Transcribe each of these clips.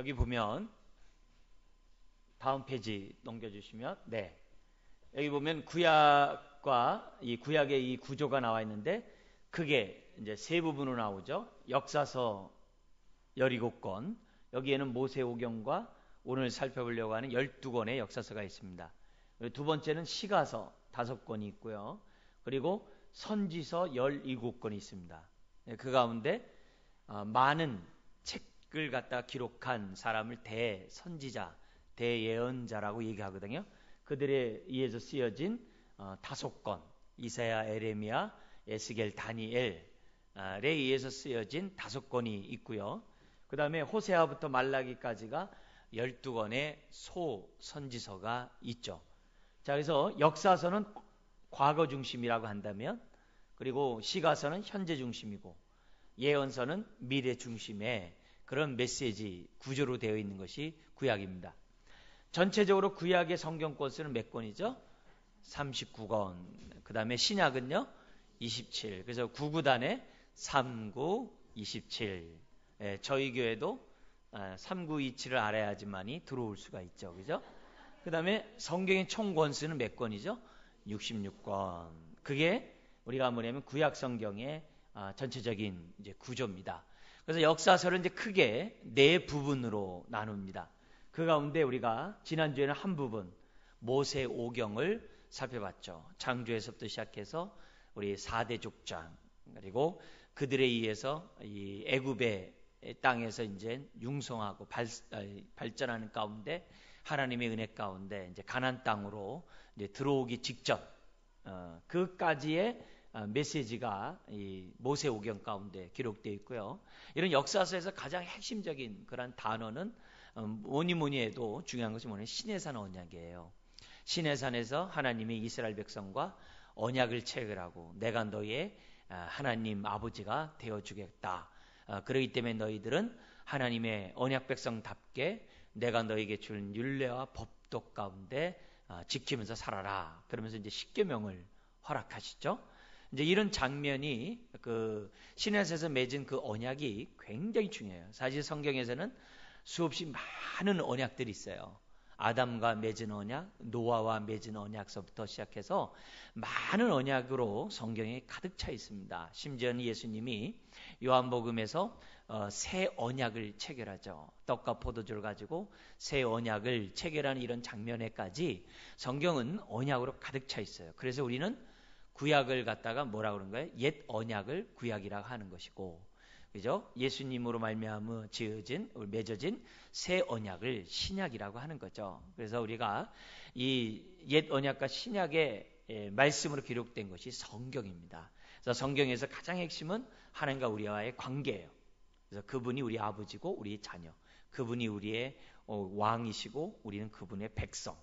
여기 보면 다음 페이지 넘겨주시면 여기 보면 구약과 이 구약의 이 구조가 나와 있는데 크게 이제 세 부분으로 나오죠. 역사서 17권, 여기에는 모세오경과 오늘 살펴보려고 하는 12권의 역사서가 있습니다. 두 번째는 시가서 5권이 있고요. 그리고 선지서 17권이 있습니다. 그 가운데 많은 책을 갖다 기록한 사람을 대선지자, 대예언자라고 얘기하거든요. 그들에 의해서 쓰여진 5권, 이사야, 에레미야, 에스겔, 다니엘에 의해서 쓰여진 5권이 있고요. 그 다음에 호세아부터 말라기까지가 12권의 소선지서가 있죠. 자, 그래서 역사서는 과거 중심이라고 한다면, 그리고 시가서는 현재 중심이고, 예언서는 미래 중심의 그런 메시지 구조로 되어 있는 것이 구약입니다. 전체적으로 구약의 성경 권수는 몇 권이죠? 39권. 그 다음에 신약은요? 27. 그래서 9구단에 39, 27. 저희 교회도 3927을 알아야지만이 들어올 수가 있죠. 그죠? 그 다음에 성경의 총 권수는 몇 권이죠? 66권. 그게 우리가 뭐냐면 구약 성경의 전체적인 이제 구조입니다. 그래서 역사서를 이제 크게 4부분으로 나눕니다. 그 가운데 우리가 지난주에는 한 부분 모세오경을 살펴봤죠. 창조에서부터 시작해서 우리 4대 족장, 그리고 그들에 의해서 이 애굽의 땅에서 이제 융성하고 발전하는 가운데 하나님의 은혜 가운데 이제 가나안 땅으로 이제 들어오기 직전 그까지의 메시지가 이 모세오경 가운데 기록되어 있고요. 이런 역사서에서 가장 핵심적인 그런 단어는 뭐니 해도 중요한 것이 뭐냐면 시내산 언약이에요. 시내산에서 하나님이 이스라엘 백성과 언약을 체결하고 내가 너희의 하나님 아버지가 되어주겠다. 그렇기 때문에 너희들은 하나님의 언약 백성답게 내가 너희에게 준 율례와 법도 가운데 지키면서 살아라. 그러면서 이제 십계명을 허락하시죠. 이제 이런 장면이 그 시내산에서 맺은 그 언약이 굉장히 중요해요. 사실 성경에서는 수없이 많은 언약들이 있어요. 아담과 맺은 언약, 노아와 맺은 언약서부터 시작해서 많은 언약으로 성경에 가득 차 있습니다. 심지어는 예수님이 요한복음에서 새 언약을 체결하죠. 떡과 포도주를 가지고 새 언약을 체결하는 이런 장면에까지 성경은 언약으로 가득 차 있어요. 그래서 우리는 구약을 갖다가 뭐라 그러는 거예요? 옛 언약을 구약이라고 하는 것이고, 그죠? 예수님으로 말미암아 맺어진 새 언약을 신약이라고 하는 거죠. 그래서 우리가 이 옛 언약과 신약의 말씀으로 기록된 것이 성경입니다. 그래서 성경에서 가장 핵심은 하나님과 우리와의 관계예요. 그래서 그분이 우리 아버지고 우리 자녀, 그분이 우리의 왕이시고 우리는 그분의 백성.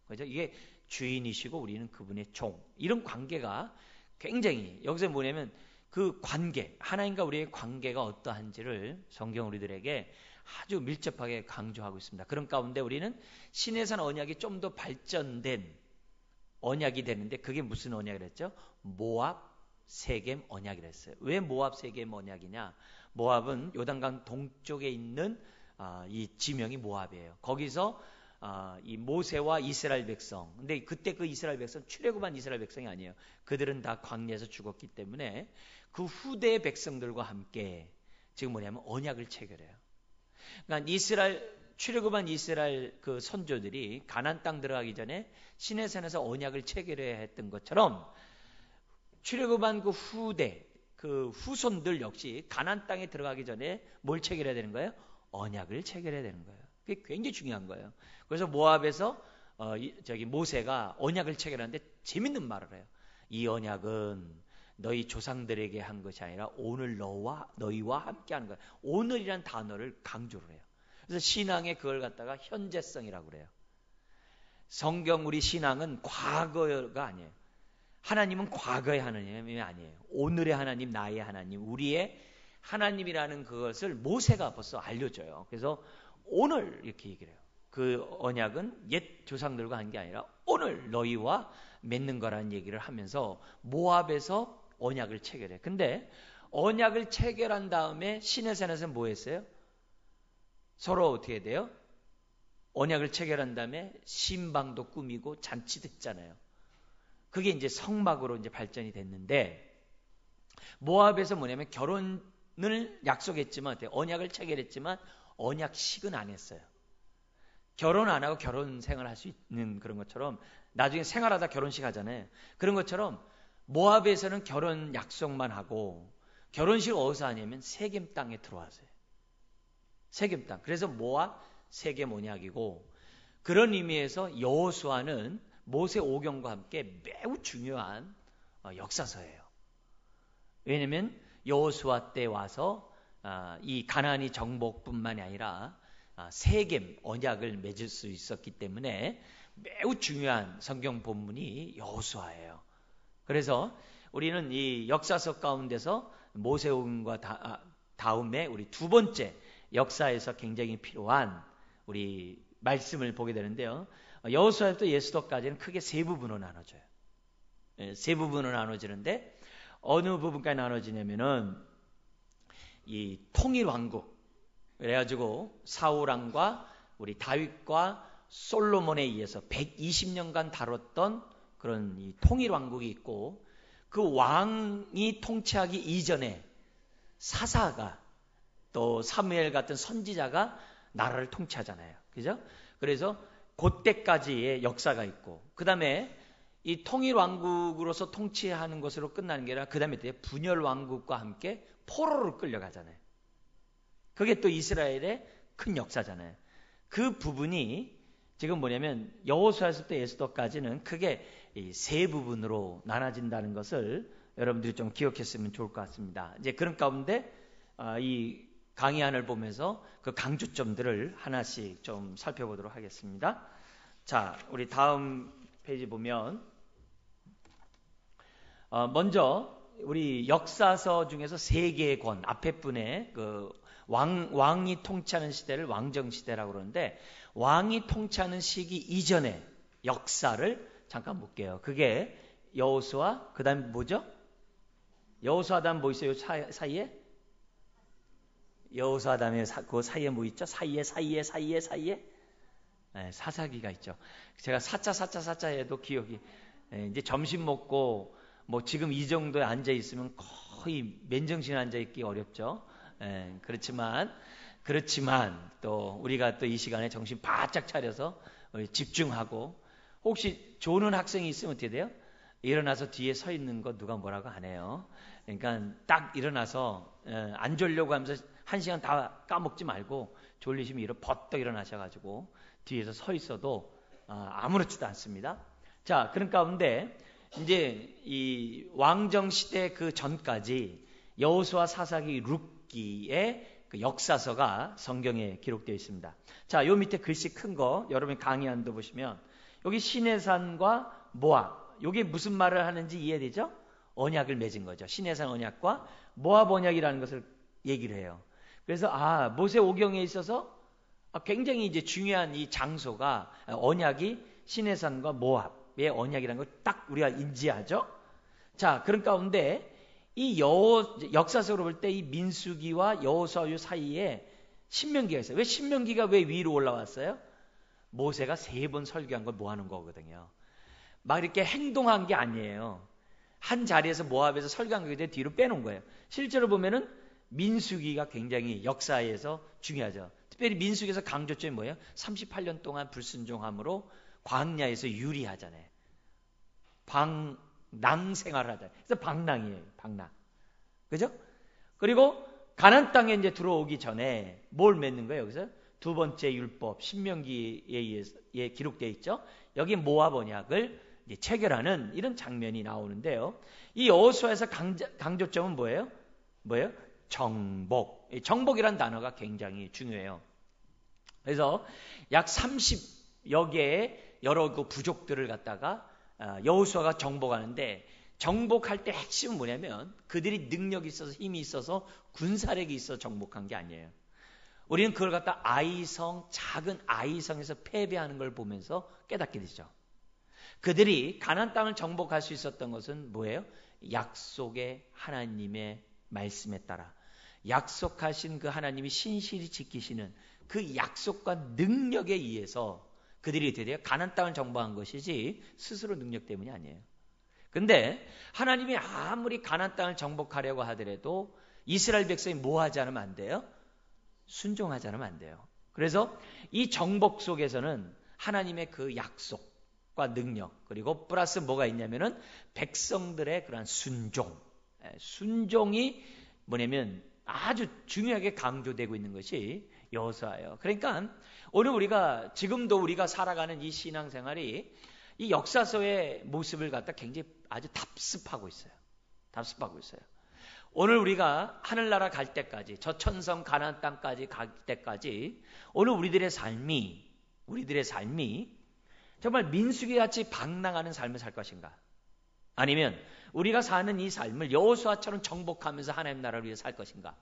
그죠? 이게 주인이시고 우리는 그분의 종. 이런 관계가 굉장히 여기서 뭐냐면 그 관계, 하나님과 우리의 관계가 어떠한지를 성경 우리들에게 아주 밀접하게 강조하고 있습니다. 그런 가운데 우리는 시내산 언약이 좀 더 발전된 언약이 되는데 그게 무슨 언약이랬죠? 모압 세겜 언약이랬어요. 왜 모압 세겜 언약이냐? 모압은 요단강 동쪽에 있는 이 지명이 모압이에요. 거기서 이 모세와 이스라엘 백성, 근데 그때 그 이스라엘 백성 출애굽한 이스라엘 백성이 아니에요. 그들은 다 광야에서 죽었기 때문에 그 후대 백성들과 함께 지금 뭐냐면 언약을 체결해요. 그러니까 출애굽한 이스라엘 그 선조들이 가나안 땅 들어가기 전에 시내산에서 언약을 체결해야 했던 것처럼 출애굽한 그 후대, 그 후손들 역시 가나안 땅에 들어가기 전에 뭘 체결해야 되는 거예요? 언약을 체결해야 되는 거예요. 그게 굉장히 중요한 거예요. 그래서 모압에서 모세가 언약을 체결하는데 재밌는 말을 해요. 이 언약은 너희 조상들에게 한 것이 아니라 오늘 너희와 함께 하는 거야. 오늘이란 단어를 강조를 해요. 그래서 신앙에 그걸 갖다가 현재성이라고 그래요. 성경 우리 신앙은 과거가 아니에요. 하나님은 과거의 하나님이 아니에요. 오늘의 하나님, 나의 하나님, 우리의 하나님이라는 그것을 모세가 벌써 알려줘요. 그래서 오늘 이렇게 얘기를 해요. 그 언약은 옛 조상들과 한 게 아니라 오늘 너희와 맺는 거라는 얘기를 하면서 모압에서 언약을 체결해. 근데 언약을 체결한 다음에 시내산에서 뭐 했어요? 서로 어떻게 돼요? 언약을 체결한 다음에 신방도 꾸미고 잔치도 했잖아요. 그게 이제 성막으로 이제 발전이 됐는데, 모압에서 뭐냐면 결혼을 약속했지만, 언약을 체결했지만 언약식은 안 했어요. 결혼 안 하고 결혼 생활 할 수 있는 그런 것처럼 나중에 생활하다 결혼식 하잖아요. 그런 것처럼 모압에서는 결혼 약속만 하고 결혼식을 어디서 하냐면 세겜 땅에 들어와서요. 세겜 땅. 그래서 모압 세겜 언약이고, 그런 의미에서 여호수아는 모세 오경과 함께 매우 중요한 역사서예요. 왜냐하면 여호수아 때 와서 이 가나안이 정복뿐만이 아니라 세겜 언약을 맺을 수 있었기 때문에 매우 중요한 성경 본문이 여호수아예요. 그래서 우리는 이 역사서 가운데서 모세오경과 다음에 우리 두 번째 역사에서 굉장히 필요한 우리 말씀을 보게 되는데요. 여호수아부터 예수도까지는 크게 세 부분으로 나눠져요. 세 부분으로 나눠지는데, 어느 부분까지 나눠지냐면은 이 통일 왕국, 그래가지고 사울왕과 우리 다윗과 솔로몬에 의해서 120년간 다뤘던 그런 이 통일 왕국이 있고, 그 왕이 통치하기 이전에 사사가 또 사무엘 같은 선지자가 나라를 통치하잖아요. 그죠? 그래서 그때까지의 역사가 있고, 그 다음에 이 통일 왕국으로서 통치하는 것으로 끝나는 게 아니라 그 다음에 분열 왕국과 함께 포로로 끌려가잖아요. 그게 또 이스라엘의 큰 역사잖아요. 그 부분이 지금 뭐냐면 여호수아에서부터 에스더까지는 크게 이 세 부분으로 나눠진다는 것을 여러분들이 좀 기억했으면 좋을 것 같습니다. 이제 그런 가운데 이 강의안을 보면서 그 강조점들을 하나씩 좀 살펴보도록 하겠습니다. 자, 우리 다음 페이지 보면 먼저 우리 역사서 중에서 세 개의 권, 앞에 분의 그 왕이 통치하는 시대를 왕정시대라고 그러는데, 왕이 통치하는 시기 이전의 역사를 잠깐 볼게요. 그게 여호수아, 그 다음에 뭐죠? 여호수아 다음 뭐 있어요? 사이에? 여호수아 다음에 그 사이에 뭐 있죠? 사이에? 네, 사사기가 있죠. 제가 사자 해도 기억이, 이제 점심 먹고 뭐 지금 이 정도에 앉아 있으면 거의 맨정신에 앉아 있기 어렵죠. 그렇지만 또 우리가 또 이 시간에 정신 바짝 차려서 집중하고, 혹시 조는 학생이 있으면 어떻게 돼요? 일어나서 뒤에 서 있는 거 누가 뭐라고 안 해요. 그러니까 딱 일어나서 안 졸려고 하면서 한 시간 다 까먹지 말고, 졸리시면 버떡 일어나셔가지고 뒤에서 서 있어도 아무렇지도 않습니다. 자, 그런 가운데 이제 이 왕정 시대 그 전까지 여호수아, 사사기, 룻기의 그 역사서가 성경에 기록되어 있습니다. 자, 요 밑에 글씨 큰 거 여러분 강의안도 보시면 여기 시내산과 모압, 요게 무슨 말을 하는지 이해되죠? 언약을 맺은 거죠. 시내산 언약과 모압 언약이라는 것을 얘기를 해요. 그래서 모세 오경에 있어서 굉장히 이제 중요한 이 장소가, 언약이 시내산과 모압의 언약이라는 걸 딱 우리가 인지하죠. 자, 그런 가운데 이 역사적으로 볼 때 이 민수기와 여호수아 사이에 신명기가 있어요. 왜 신명기가 왜 위로 올라왔어요? 모세가 3번 설교한 걸 모아놓은 거거든요. 막 이렇게 행동한 게 아니에요. 한 자리에서 모압에서 설교한 게 뒤로 빼놓은 거예요. 실제로 보면은 민수기가 굉장히 역사에서 중요하죠. 특별히 민수기에서 강조점이 뭐예요? 38년 동안 불순종함으로 광야에서 유리하잖아요. 방랑 생활을 하잖아요. 그래서 방랑이에요. 방랑. 그죠? 그리고 가나안 땅에 이제 들어오기 전에 뭘 맺는 거예요? 여기서 두 번째 율법 신명기에 의해서 기록되어 있죠. 여기 모압 언약을 이제 체결하는 이런 장면이 나오는데요. 이 여호수아에서 강조점은 뭐예요? 정복. 정복이라는 단어가 굉장히 중요해요. 그래서 약 30여 개의 여러 그 부족들을 갖다가 여호수아가 정복하는데, 정복할 때 핵심은 뭐냐면 그들이 능력이 있어서 힘이 있어서 군사력이 있어서 정복한 게 아니에요. 우리는 그걸 갖다 작은 아이성에서 패배하는 걸 보면서 깨닫게 되죠. 그들이 가나안 땅을 정복할 수 있었던 것은 뭐예요? 약속의 하나님의 말씀에 따라, 약속하신 그 하나님이 신실히 지키시는 그 약속과 능력에 의해서 그들이 어떻게 돼요? 가나안 땅을 정복한 것이지 스스로 능력 때문이 아니에요. 근데 하나님이 아무리 가나안 땅을 정복하려고 하더라도 이스라엘 백성이 뭐 하지 않으면 안 돼요? 순종하지 않으면 안 돼요. 그래서 이 정복 속에서는 하나님의 그 약속과 능력, 그리고 플러스 뭐가 있냐면은 백성들의 그런 순종이 뭐냐면 아주 중요하게 강조되고 있는 것이 여호수아예요. 그러니까 오늘 우리가 지금도 우리가 살아가는 이 신앙생활이 이 역사서의 모습을 갖다 굉장히 아주 답습하고 있어요. 답습하고 있어요. 오늘 우리가 하늘나라 갈 때까지, 저 천성 가나안 땅까지 갈 때까지 오늘 우리들의 삶이 정말 민수기 같이 방랑하는 삶을 살 것인가? 아니면 우리가 사는 이 삶을 여호수아처럼 정복하면서 하나님 나라를 위해 살 것인가?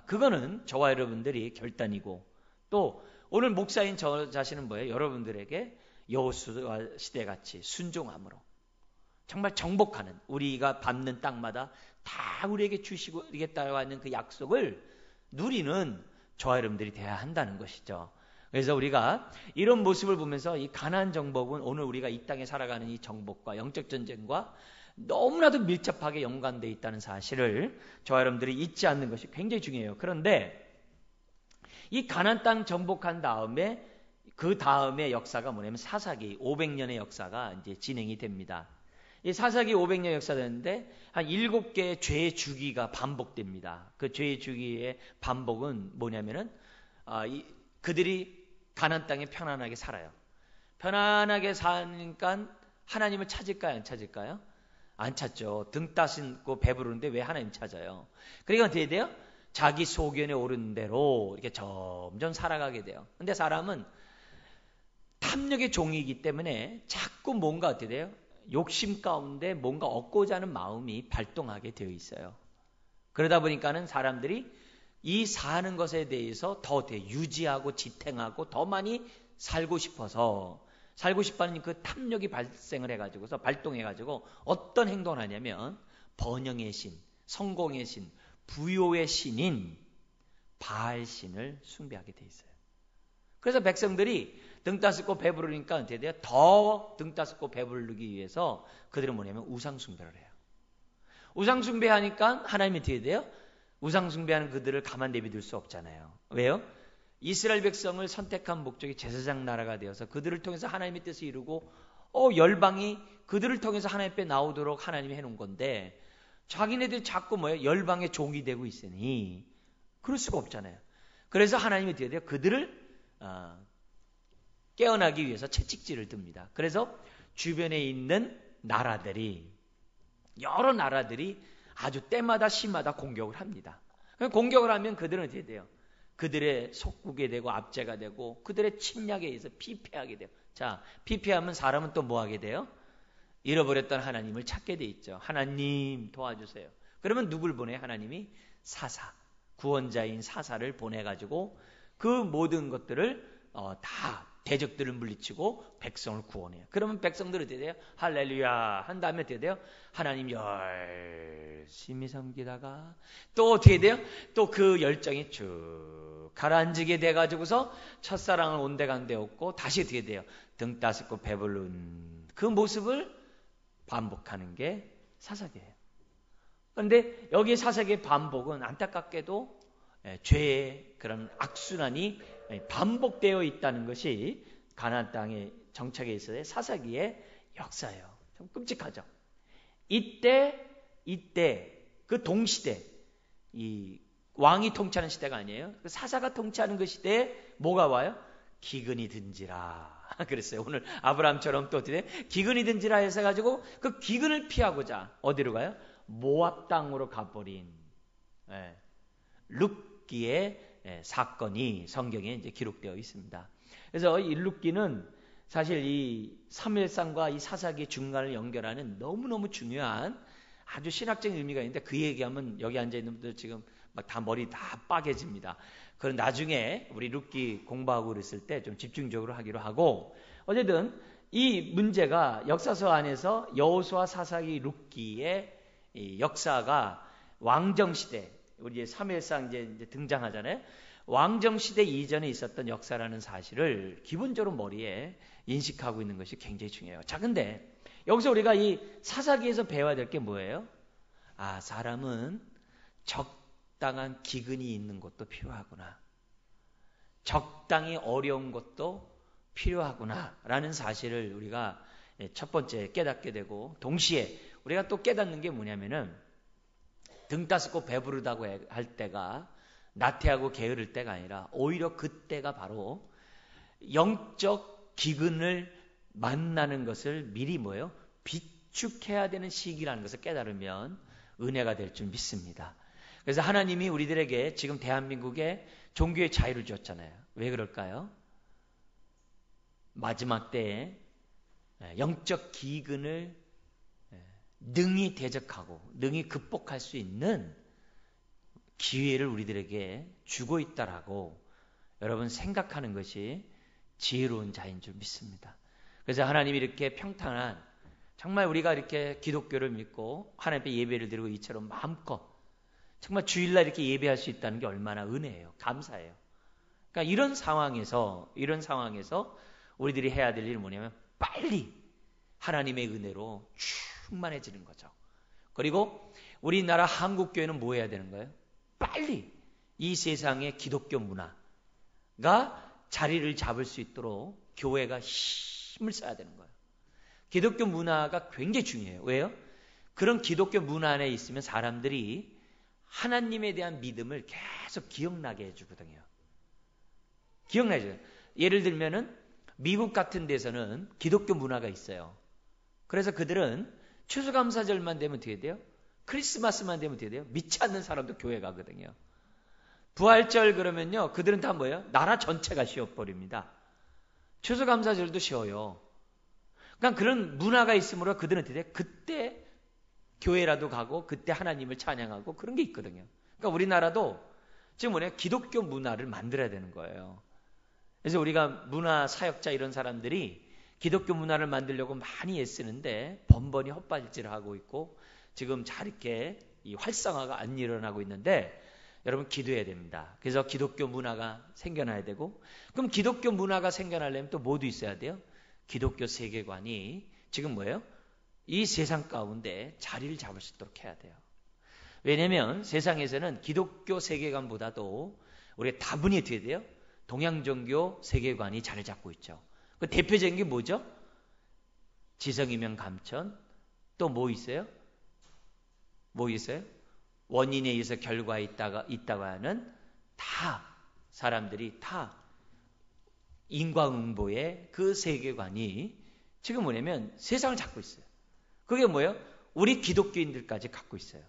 그거는 저와 여러분들이 결단이고, 또 오늘 목사인 저 자신은 뭐예요? 여러분들에게 여호수아 시대같이 순종함으로 정말 정복하는, 우리가 밟는 땅마다 다 우리에게 주시겠다고 하는 그 약속을 누리는 저와 여러분들이 되어야 한다는 것이죠. 그래서 우리가 이런 모습을 보면서 이 가나안 정복은 오늘 우리가 이 땅에 살아가는 이 정복과 영적 전쟁과 너무나도 밀접하게 연관되어 있다는 사실을 저와 여러분들이 잊지 않는 것이 굉장히 중요해요. 그런데 이 가나안 땅 정복한 다음에 그 다음에 역사가 뭐냐면 사사기 500년의 역사가 이제 진행이 됩니다. 이 사사기 500년 역사되는데 한 7개의 죄의 주기가 반복됩니다. 그 죄의 주기의 반복은 뭐냐면은 그들이 가나안 땅에 편안하게 살아요. 편안하게 사니까 하나님을 찾을까요? 안 찾을까요? 안 찾죠. 등 따신고 배부르는데 왜 하나님 찾아요? 그러니까 어떻게 돼요? 자기 소견에 오르는 대로 이렇게 점점 살아가게 돼요. 근데 사람은 탐욕의 종이기 때문에 자꾸 뭔가 어떻게 돼요? 욕심 가운데 뭔가 얻고자 하는 마음이 발동하게 되어 있어요. 그러다 보니까는 사람들이 이 사는 것에 대해서 더 유지하고 지탱하고 더 많이 살고 싶어서 살고 싶어하는 그 탐욕이 발생을 해가지고서 발동해가지고 어떤 행동을 하냐면 번영의 신, 성공의 신, 부요의 신인 바알신을 숭배하게 돼 있어요. 그래서 백성들이 등 따숩고 배부르니까 어떻게 돼요? 더 등 따숩고 배부르기 위해서 그들은 뭐냐면 우상 숭배를 해요. 우상 숭배하니까 하나님이 어떻게 돼요? 우상 숭배하는 그들을 가만 내비둘 수 없잖아요. 왜요? 이스라엘 백성을 선택한 목적이 제사장 나라가 되어서 그들을 통해서 하나님의 뜻을 이루고 열방이 그들을 통해서 하나님 앞에 나오도록 하나님이 해놓은 건데 자기네들이 자꾸 열방의 종이 되고 있으니 그럴 수가 없잖아요. 그래서 하나님이 어떻게 돼요? 그들을 깨어나기 위해서 채찍질을 듭니다. 그래서 주변에 있는 나라들이 여러 나라들이 아주 때마다 시마다 공격을 합니다. 공격을 하면 그들은 어떻게 돼요? 그들의 속국이 되고 압제가 되고 그들의 침략에 의해서 피폐하게 돼요. 자, 피폐하면 사람은 또 뭐 하게 돼요? 잃어버렸던 하나님을 찾게 돼 있죠. 하나님 도와주세요. 그러면 누굴 보내? 하나님이 사사, 구원자인 사사를 보내가지고 그 모든 것들을 다 대적들을 물리치고 백성을 구원해요. 그러면 백성들은 어떻게 돼요? 할렐루야 한 다음에 어떻게 돼요? 하나님 열심히 섬기다가 또 어떻게 돼요? 또 그 열정이 쭉 가라앉게 돼가지고서 첫사랑을 온데간데 없고 다시 어떻게 돼요? 등 따숩고 배부른 그 모습을 반복하는 게 사사기예요. 그런데 여기 사사기의 반복은 안타깝게도 죄의 그런 악순환이 반복되어 있다는 것이 가나안 땅의 정착에 있어서의 사사기의 역사예요. 좀 끔찍하죠. 이때 그 동시대, 이 왕이 통치하는 시대가 아니에요. 사사가 통치하는 그 시대에 뭐가 와요? 기근이 든지라. 그랬어요. 오늘 아브라함처럼 또 어떻게 돼? 기근이 든지라 해서 가지고 그 기근을 피하고자 어디로 가요? 모압 땅으로 가버린 룻기의 사건이 성경에 이제 기록되어 있습니다. 그래서 이 룻기는 사실 이 사무엘상과 이 사사기의 중간을 연결하는 너무너무 중요한 아주 신학적인 의미가 있는데 그 얘기하면 여기 앉아있는 분들 지금 막 다 머리 다 빠개집니다. 그건 나중에 우리 룻기 공부하고 그랬을 때 좀 집중적으로 하기로 하고, 어쨌든 이 문제가 역사서 안에서 여호수아, 사사기, 룻기의 이 역사가 왕정시대, 우리 이제 사무엘상 이제 등장하잖아요. 왕정 시대 이전에 있었던 역사라는 사실을 기본적으로 머리에 인식하고 있는 것이 굉장히 중요해요. 자, 근데 여기서 우리가 이 사사기에서 배워야 될 게 뭐예요? 아, 사람은 적당한 기근이 있는 것도 필요하구나. 적당히 어려운 것도 필요하구나 라는 사실을 우리가 첫 번째 깨닫게 되고, 동시에 우리가 또 깨닫는 게 뭐냐면은 등 따스고 배부르다고 할 때가 나태하고 게으를 때가 아니라 오히려 그때가 바로 영적 기근을 만나는 것을 미리 뭐예요? 비축해야 되는 시기라는 것을 깨달으면 은혜가 될 줄 믿습니다. 그래서 하나님이 우리들에게 지금 대한민국에 종교의 자유를 줬잖아요. 왜 그럴까요? 마지막 때에 영적 기근을 능히 대적하고 능히 극복할 수 있는 기회를 우리들에게 주고 있다라고 여러분 생각하는 것이 지혜로운 자인 줄 믿습니다. 그래서 하나님이 이렇게 평탄한, 정말 우리가 이렇게 기독교를 믿고 하나님 앞에 예배를 드리고 이처럼 마음껏 정말 주일날 이렇게 예배할 수 있다는 게 얼마나 은혜예요. 감사해요. 그러니까 이런 상황에서 우리들이 해야 될 일은 뭐냐면 빨리 하나님의 은혜로 충만해지는 거죠. 그리고 우리나라 한국교회는 뭐 해야 되는 거예요? 빨리 이 세상의 기독교 문화가 자리를 잡을 수 있도록 교회가 힘을 써야 되는 거예요. 기독교 문화가 굉장히 중요해요. 왜요? 그런 기독교 문화 안에 있으면 사람들이 하나님에 대한 믿음을 계속 기억나게 해주거든요. 기억나죠? 예를 들면은 미국 같은 데서는 기독교 문화가 있어요. 그래서 그들은 추수감사절만 되면 어떻게 돼요? 크리스마스만 되면 어떻게 돼요? 믿지 않는 사람도 교회 가거든요. 부활절 그러면요, 그들은 다 뭐예요? 나라 전체가 쉬어버립니다. 추수감사절도 쉬어요. 그러니까 그런 문화가 있으므로 그들은 어떻게 돼요? 그때 교회라도 가고 그때 하나님을 찬양하고 그런 게 있거든요. 그러니까 우리나라도 지금 뭐냐, 기독교 문화를 만들어야 되는 거예요. 그래서 우리가 문화 사역자 이런 사람들이 기독교 문화를 만들려고 많이 애쓰는데 번번이 헛발질을 하고 있고 지금 잘 이렇게 이 활성화가 안 일어나고 있는데 여러분 기도해야 됩니다. 그래서 기독교 문화가 생겨나야 되고, 그럼 기독교 문화가 생겨나려면 또 뭐도 있어야 돼요? 기독교 세계관이 지금 뭐예요? 이 세상 가운데 자리를 잡을 수 있도록 해야 돼요. 왜냐하면 세상에서는 기독교 세계관보다도 우리가 다분히 어떻게 돼요? 동양종교 세계관이 자리 잡고 있죠. 그 대표적인 게 뭐죠? 지성이면 감천. 또 뭐 있어요? 뭐 있어요? 원인에 의해서 결과가 있다고 하는, 다 사람들이 다 인과응보의 그 세계관이 지금 뭐냐면 세상을 잡고 있어요. 그게 뭐예요? 우리 기독교인들까지 갖고 있어요.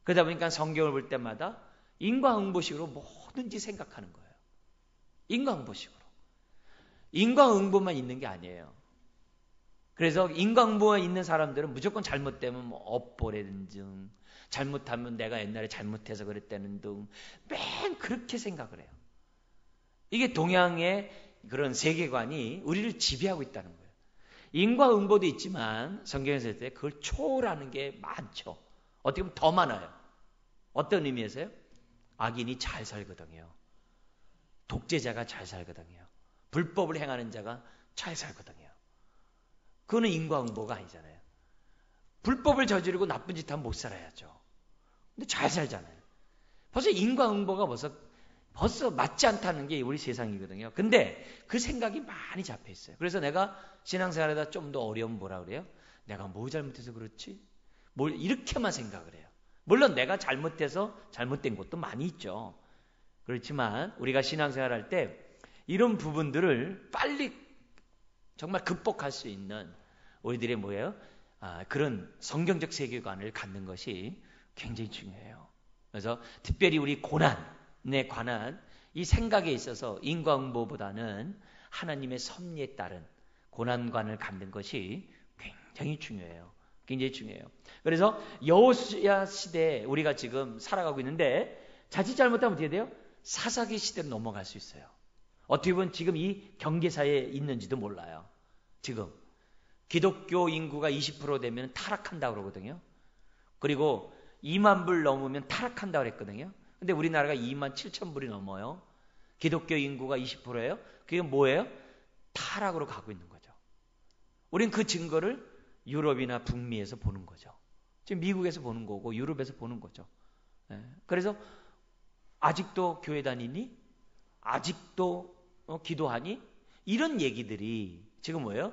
그러다 보니까 성경을 볼 때마다 인과응보식으로 뭐든지 생각하는 거예요. 인과응보식으로. 인과응보만 있는 게 아니에요. 그래서 인과응보가 있는 사람들은 무조건 잘못되면 뭐 업보라든지, 잘못하면 내가 옛날에 잘못해서 그랬다는 등 맨 그렇게 생각을 해요. 이게 동양의 그런 세계관이 우리를 지배하고 있다는 거예요. 인과응보도 있지만 성경에서 할 때 그걸 초월하는 게 많죠. 어떻게 보면 더 많아요. 어떤 의미에서요? 악인이 잘 살거든요. 독재자가 잘 살거든요. 불법을 행하는 자가 잘 살거든요. 그거는 인과응보가 아니잖아요. 불법을 저지르고 나쁜 짓 하면 못 살아야죠. 근데 잘 살잖아요. 벌써 인과응보가 벌써 맞지 않다는 게 우리 세상이거든요. 근데 그 생각이 많이 잡혀 있어요. 그래서 내가 신앙생활하다 좀 더 어려우면 뭐라 그래요? 내가 뭐 잘못해서 그렇지? 뭘 이렇게만 생각을 해요. 물론 내가 잘못해서 잘못된 것도 많이 있죠. 그렇지만 우리가 신앙생활할 때 이런 부분들을 빨리 정말 극복할 수 있는 우리들의 뭐예요? 그런 성경적 세계관을 갖는 것이 굉장히 중요해요. 그래서 특별히 우리 고난에 관한 이 생각에 있어서 인과응보보다는 하나님의 섭리에 따른 고난관을 갖는 것이 굉장히 중요해요. 굉장히 중요해요. 그래서 여호수아 시대에 우리가 지금 살아가고 있는데 자칫 잘못하면 어떻게 돼요? 사사기 시대로 넘어갈 수 있어요. 어떻게 보면 지금 이 경계사에 있는지도 몰라요. 지금 기독교 인구가 20% 되면 타락한다고 그러거든요. 그리고 2만 불 넘으면 타락한다고 그랬거든요. 근데 우리나라가 2만 7천 불이 넘어요. 기독교 인구가 20%예요. 그게 뭐예요? 타락으로 가고 있는 거죠. 우린 그 증거를 유럽이나 북미에서 보는 거죠. 지금 미국에서 보는 거고 유럽에서 보는 거죠. 그래서 아직도 교회 다니니? 아직도 기도하니? 이런 얘기들이 지금 뭐예요?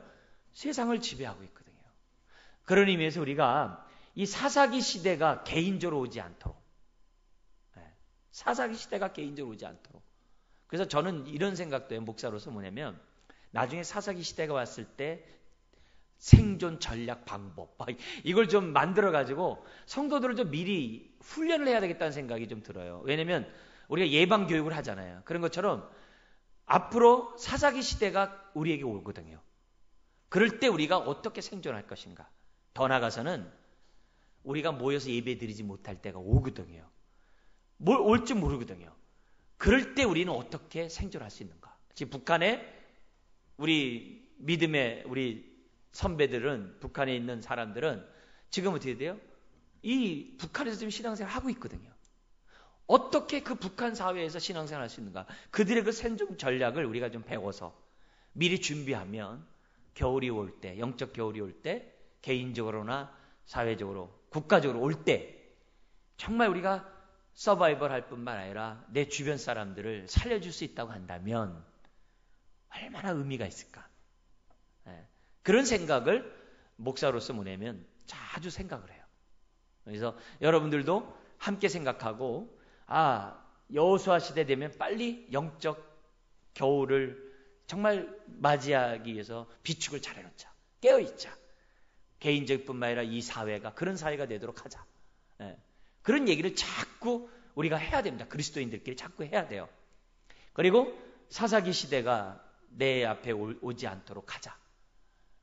세상을 지배하고 있거든요. 그런 의미에서 우리가 이 사사기 시대가 개인적으로 오지 않도록, 사사기 시대가 개인적으로 오지 않도록. 그래서 저는 이런 생각도 해요. 목사로서 뭐냐면 나중에 사사기 시대가 왔을 때 생존 전략 방법 이걸 좀 만들어 가지고 성도들을 좀 미리 훈련을 해야 되겠다는 생각이 좀 들어요. 왜냐면 우리가 예방 교육을 하잖아요. 그런 것처럼 앞으로 사사기 시대가 우리에게 오거든요. 그럴 때 우리가 어떻게 생존할 것인가. 더 나아가서는 우리가 모여서 예배 드리지 못할 때가 오거든요. 뭘 올지 모르거든요. 그럴 때 우리는 어떻게 생존할 수 있는가. 지금 북한에 우리 믿음의 우리 선배들은, 북한에 있는 사람들은 지금 어떻게 돼요? 이 북한에서 지금 신앙생활을 하고 있거든요. 어떻게 그 북한 사회에서 신앙생활을 할 수 있는가? 그들의 그 생존 전략을 우리가 좀 배워서 미리 준비하면 겨울이 올 때, 영적 겨울이 올 때, 개인적으로나 사회적으로, 국가적으로 올 때 정말 우리가 서바이벌 할 뿐만 아니라 내 주변 사람들을 살려줄 수 있다고 한다면 얼마나 의미가 있을까? 그런 생각을 목사로서 뭐냐면 자주 생각을 해요. 그래서 여러분들도 함께 생각하고 여호수아 시대 되면 빨리 영적 겨울을 정말 맞이하기 위해서 비축을 잘해놓자. 깨어있자. 개인적일 뿐만 아니라 이 사회가 그런 사회가 되도록 하자. 그런 얘기를 자꾸 우리가 해야 됩니다. 그리스도인들끼리 자꾸 해야 돼요. 그리고 사사기 시대가 내 앞에 오지 않도록 하자.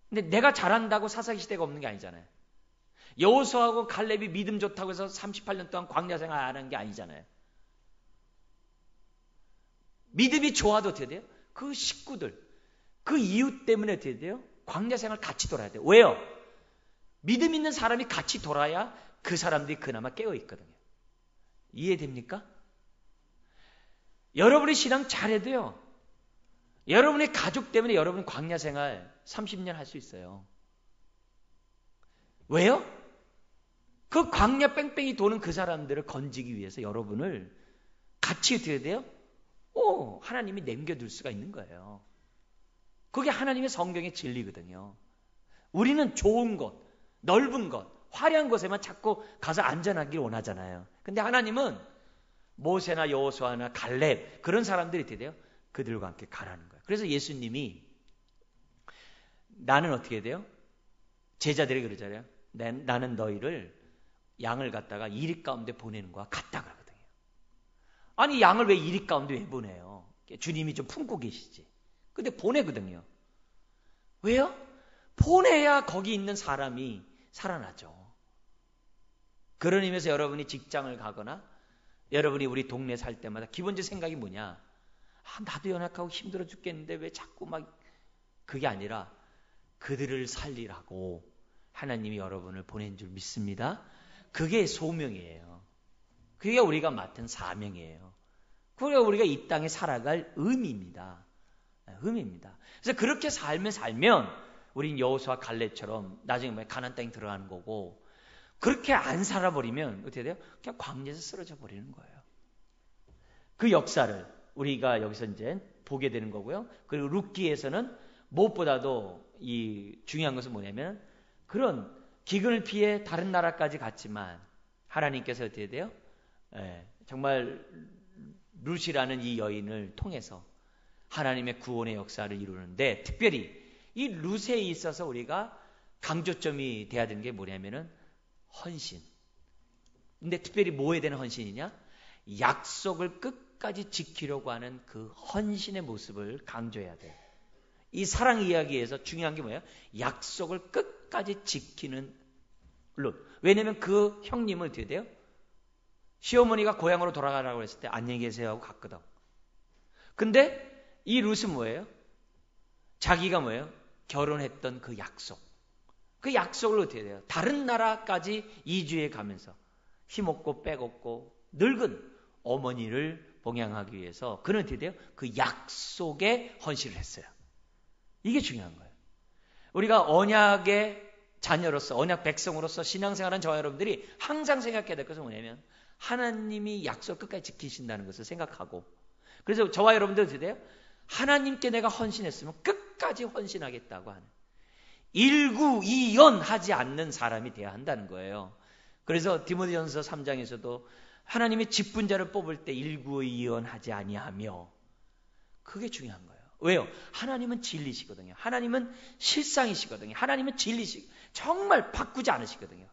근데 내가 잘한다고 사사기 시대가 없는 게 아니잖아요. 여호수아하고 갈렙이 믿음 좋다고 해서 38년 동안 광야 생활 안 한 게 아니잖아요. 믿음이 좋아도 어떻게 돼요? 그 식구들, 그 이웃 때문에 어떻게 돼요? 광야 생활 같이 돌아야 돼요. 왜요? 믿음 있는 사람이 같이 돌아야 그 사람들이 그나마 깨어 있거든요. 이해됩니까? 여러분이 신앙 잘해도요. 여러분의 가족 때문에 여러분 광야 생활 30년 할 수 있어요. 왜요? 그 광야 뺑뺑이 도는 그 사람들을 건지기 위해서 여러분을 같이 어떻게 돼요? 하나님이 남겨둘 수가 있는 거예요. 그게 하나님의 성경의 진리거든요. 우리는 좋은 곳, 넓은 곳, 화려한 곳에만 자꾸 가서 안전하길 원하잖아요. 근데 하나님은 모세나 여호수아나 갈렙 그런 사람들이 어떻게 돼요? 그들과 함께 가라는 거예요. 그래서 예수님이 나는 어떻게 돼요? 제자들이 그러잖아요. 나는 너희를 양을 갖다가 이리 가운데 보내는 거와 같다 그러거든요. 아니 양을 왜 이리 가운데 왜 보내요? 주님이 좀 품고 계시지. 근데 보내거든요. 왜요? 보내야 거기 있는 사람이 살아나죠. 그런 의미에서 여러분이 직장을 가거나 여러분이 우리 동네 살 때마다 기본적 생각이 뭐냐? 나도 연약하고 힘들어 죽겠는데 왜 자꾸 막 그게 아니라 그들을 살리라고 하나님이 여러분을 보낸 줄 믿습니다. 그게 소명이에요. 그게 우리가 맡은 사명이에요. 그게 우리가 이 땅에 살아갈 의미입니다. 의미입니다. 그래서 그렇게 살면 우린 여호수아 갈렙처럼 나중에 가나안 땅에 들어가는 거고, 그렇게 안 살아버리면 어떻게 돼요? 그냥 광야에서 쓰러져 버리는 거예요. 그 역사를 우리가 여기서 이제 보게 되는 거고요. 그리고 룻기에서는 무엇보다도 이 중요한 것은 뭐냐면 그런 기근을 피해 다른 나라까지 갔지만 하나님께서 어떻게 돼요? 정말 룻이라는 이 여인을 통해서 하나님의 구원의 역사를 이루는데, 특별히 이 룻에 있어서 우리가 강조점이 돼야 되는 게 뭐냐면은 헌신. 근데 특별히 뭐에 대한 헌신이냐? 약속을 끝까지 지키려고 하는 그 헌신의 모습을 강조해야 돼요. 이 사랑 이야기에서 중요한 게 뭐예요? 약속을 끝까지 지키는 룻. 왜냐면 그 형님은 어떻게 돼요? 시어머니가 고향으로 돌아가라고 했을 때 안녕히 계세요 하고 갔거든. 근데 이 룻은 뭐예요? 자기가 뭐예요? 결혼했던 그 약속. 그 약속을 어떻게 돼요? 다른 나라까지 이주해 가면서 힘없고 빼없고 늙은 어머니를 봉양하기 위해서 그는 어떻게 돼요? 그 약속에 헌신을 했어요. 이게 중요한 거예요. 우리가 언약의 자녀로서, 언약 백성으로서 신앙생활한 저와 여러분들이 항상 생각해야 될 것은 뭐냐면 하나님이 약속 끝까지 지키신다는 것을 생각하고, 그래서 저와 여러분들 어떻게 돼요? 하나님께 내가 헌신했으면 끝까지 헌신하겠다고 하는, 일구이연하지 않는 사람이 되어야 한다는 거예요. 그래서 디모데전서 3장에서도 하나님의 직분자를 뽑을 때 일구이연하지 아니하며, 그게 중요한 거예요. 왜요? 하나님은 진리시거든요. 하나님은 실상이시거든요. 하나님은 정말 바꾸지 않으시거든요.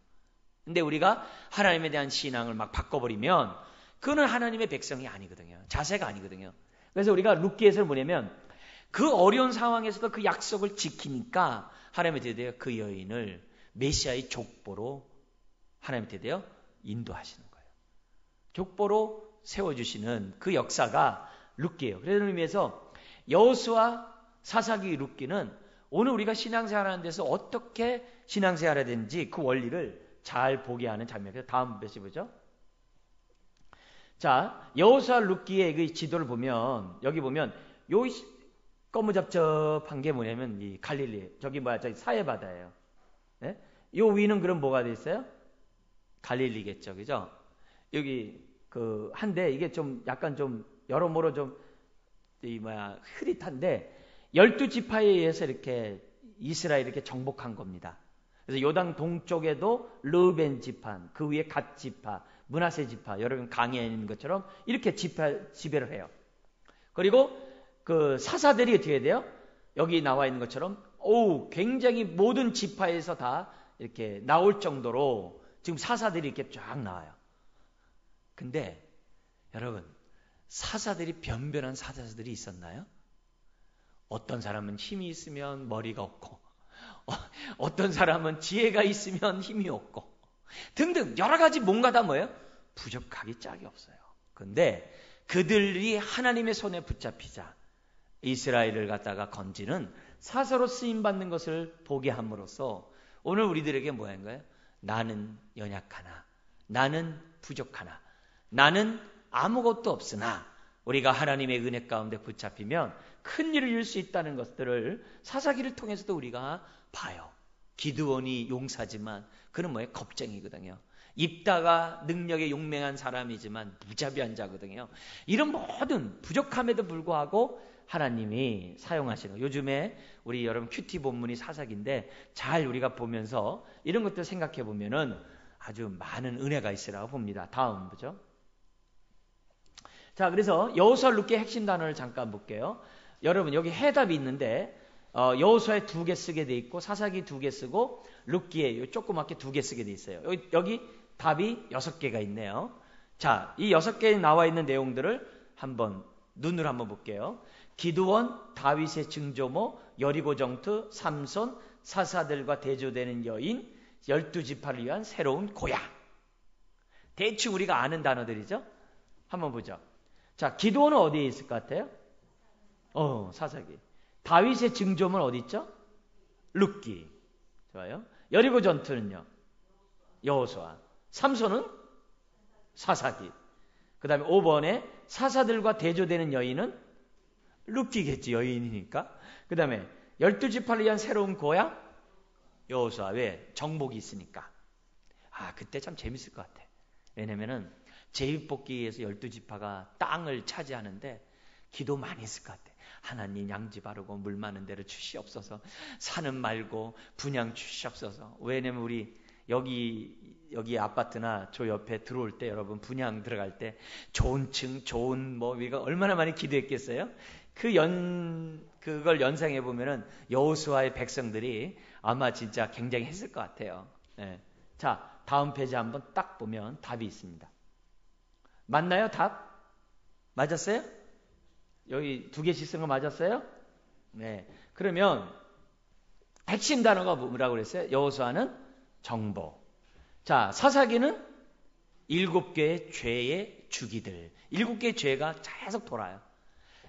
근데 우리가 하나님에 대한 신앙을 막 바꿔버리면 그거는 하나님의 백성이 아니거든요. 자세가 아니거든요. 그래서 우리가 룻기에서는 뭐냐면 그 어려운 상황에서도 그 약속을 지키니까 하나님의 대대요 그 여인을 메시아의 족보로 하나님의 대대요 인도하시는 거예요. 족보로 세워주시는 그 역사가 룻기예요. 그런 의미에서 여호수아, 사사기, 룻기는 오늘 우리가 신앙생활하는 데서 어떻게 신앙생활해야 되는지 그 원리를 잘 보게 하는 장면이에요. 다음 몇시 보죠. 자, 여호수아, 룻기의 그 지도를 보면 여기 보면 요 검무잡잡한 게 뭐냐면 이 갈릴리, 저기 사해 바다예요. 네? 요 위는 그럼 뭐가 돼 있어요? 갈릴리겠죠, 그죠? 여기 그 한데 이게 좀 약간 좀 여러모로 좀 흐릿한데 12지파에 의해서 이렇게 이스라엘이 이렇게 정복한 겁니다. 그래서 요단 동쪽에도 르벤 지파, 그 위에 갓 지파, 므낫세 지파, 여러분 강의에 있는 것처럼 이렇게 지배를 해요. 그리고 그 사사들이 어떻게 돼요? 여기 나와 있는 것처럼 굉장히 모든 지파에서 다 이렇게 나올 정도로 지금 사사들이 이렇게 쫙 나와요. 근데 여러분, 사사들이 변변한 사사들이 있었나요? 어떤 사람은 힘이 있으면 머리가 없고, 어떤 사람은 지혜가 있으면 힘이 없고, 등등 여러 가지 뭔가 다 뭐예요? 부족하기 짝이 없어요. 근데 그들이 하나님의 손에 붙잡히자 이스라엘을 갖다가 건지는 사사로 쓰임받는 것을 보게 함으로써 오늘 우리들에게 뭐인 거예요? 나는 연약하나, 나는 부족하나, 나는 아무것도 없으나 우리가 하나님의 은혜 가운데 붙잡히면 큰 일을 이룰 수 있다는 것들을 사사기를 통해서도 우리가 봐요. 기드온이 용사지만 그는 뭐예요? 겁쟁이거든요. 입다가 능력에 용맹한 사람이지만 무자비한 자거든요. 이런 모든 부족함에도 불구하고 하나님이 사용하시는 거예요. 요즘에 우리 여러분 큐티 본문이 사사기인데 잘 우리가 보면서 이런 것들 생각해 보면은 아주 많은 은혜가 있으라고 봅니다. 다음 보죠. 자, 그래서 여호수아, 룻기의 핵심 단어를 잠깐 볼게요. 여러분 여기 해답이 있는데 여호수아에 2개 쓰게 돼 있고 사사기 2개 쓰고 룻기에 조그맣게 2개 쓰게 돼 있어요. 여기 답이 6개가 있네요. 자, 이 6개에 나와 있는 내용들을 한번 눈으로 한번 볼게요. 기드온, 다윗의 증조모, 여리고 정트, 삼손, 사사들과 대조되는 여인, 12지파를 위한 새로운 고향. 대충 우리가 아는 단어들이죠. 한번 보죠. 자, 기드온은 어디에 있을 것 같아요? 사사기. 다윗의 증조모는 어디 있죠? 룻기. 좋아요. 여리고 전투는요? 여호수아. 삼손은 사사기. 그 다음에 5번에 사사들과 대조되는 여인은 룻기겠지, 여인이니까. 그 다음에 12지파를 위한 새로운 고향? 여호수아. 왜? 정복이 있으니까. 그때 참 재밌을 것 같아. 왜냐면은 제육볶기에서 12지파가 땅을 차지하는데 기도 많이 했을 것 같아. 하나님 양지 바르고 물 많은 데로 주시옵소서. 산은 말고 분양 주시옵소서. 왜냐면 우리 여기 아파트나 저 옆에 들어올 때 여러분 분양 들어갈 때 좋은 층, 좋은 우리가 얼마나 많이 기도했겠어요? 그걸 연상해 보면은 여호수아의 백성들이 아마 진짜 굉장히 했을 것 같아요. 네. 자, 다음 페이지 한번 딱 보면 답이 있습니다. 맞나요? 답? 맞았어요? 여기 2개씩 쓴 거 맞았어요? 네. 그러면 핵심 단어가 뭐라고 그랬어요? 여호수아는 정복. 자, 사사기는 7개의 죄의 주기들. 7개의 죄가 계속 돌아요.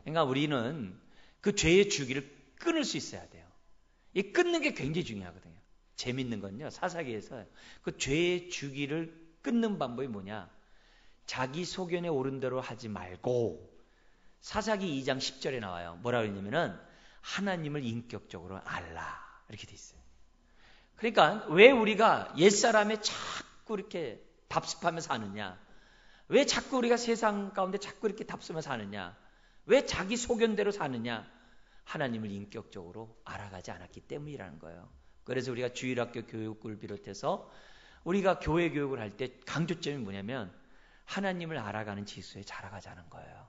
그러니까 우리는 그 죄의 주기를 끊을 수 있어야 돼요. 이 끊는 게 굉장히 중요하거든요. 재밌는 건요, 사사기에서 그 죄의 주기를 끊는 방법이 뭐냐? 자기 소견에 오른 대로 하지 말고 사사기 2장 10절에 나와요. 뭐라 그러냐면은 하나님을 인격적으로 알라 이렇게 돼 있어요. 그러니까 왜 우리가 옛사람에 자꾸 이렇게 답습하며 사느냐, 왜 자꾸 우리가 세상 가운데 자꾸 이렇게 답습하며 사느냐, 왜 자기 소견대로 사느냐, 하나님을 인격적으로 알아가지 않았기 때문이라는 거예요. 그래서 우리가 주일학교 교육을 비롯해서 우리가 교회 교육을 할 때 강조점이 뭐냐면 하나님을 알아가는 지수에 자라가자는 거예요.